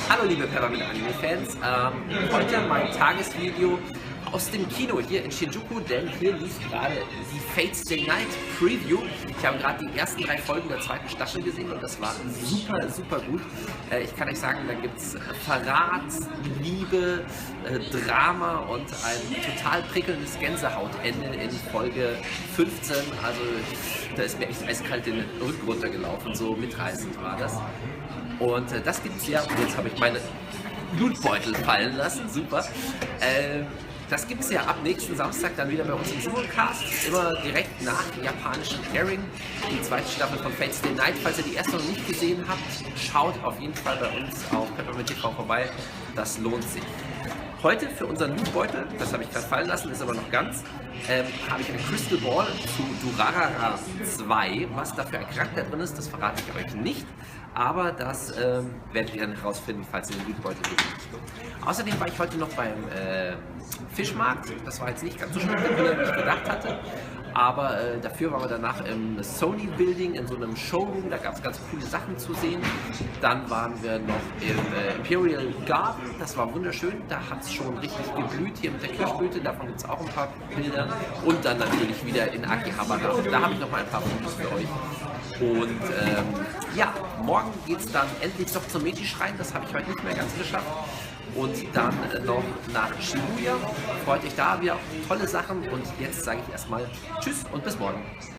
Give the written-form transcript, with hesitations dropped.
Hallo liebe Peppermint Anime Fans, heute mein Tagesvideo aus dem Kino hier in Shinjuku, denn hier lief gerade die Fate Stay Night Preview. Ich habe gerade die ersten 3 Folgen der zweiten Staffel gesehen und das war super gut. Ich kann euch sagen, da gibt es Verrat, Liebe, Drama und ein total prickelndes Gänsehautende in Folge 15. Also da ist mir echt eiskalt den Rücken runtergelaufen, so mitreißend war das. Und das gibt es ja, und jetzt habe ich meine Blutbeutel fallen lassen, super. Das gibt es ja ab nächsten Samstag dann wieder bei uns im Simulcast, immer direkt nach japanischen Airing, die zweite Staffel von Fate Stay Night. Falls ihr die erste noch nicht gesehen habt, schaut auf jeden Fall bei uns auf Peppermint TV vorbei, das lohnt sich. Heute für unseren Lootbeutel, das habe ich gerade fallen lassen, ist aber noch ganz, habe ich eine Crystal Ball zu Durarara 2. Was da für ein Charakter drin ist, das verrate ich euch nicht. Aber das werdet ihr dann herausfinden, falls ihr den Lootbeutel seht. Außerdem war ich heute noch beim Fischmarkt. Das war jetzt nicht ganz so spektakulär, wie ich gedacht hatte. Aber dafür waren wir danach im Sony Building, in so einem Showroom, da gab es ganz coole Sachen zu sehen. Dann waren wir noch im Imperial Garden, das war wunderschön, da hat es schon richtig geblüht, hier mit der Kirschblüte, davon gibt es auch ein paar Bilder. Und dann natürlich wieder in Akihabara, da habe ich noch mal ein paar Fotos für euch. Und ja, morgen geht es dann endlich doch zum Meiji-Schrein, das habe ich heute nicht mehr ganz geschafft. Und dann noch nach Shibuya. Freut euch da wieder auf tolle Sachen. Und jetzt sage ich erstmal Tschüss und bis morgen.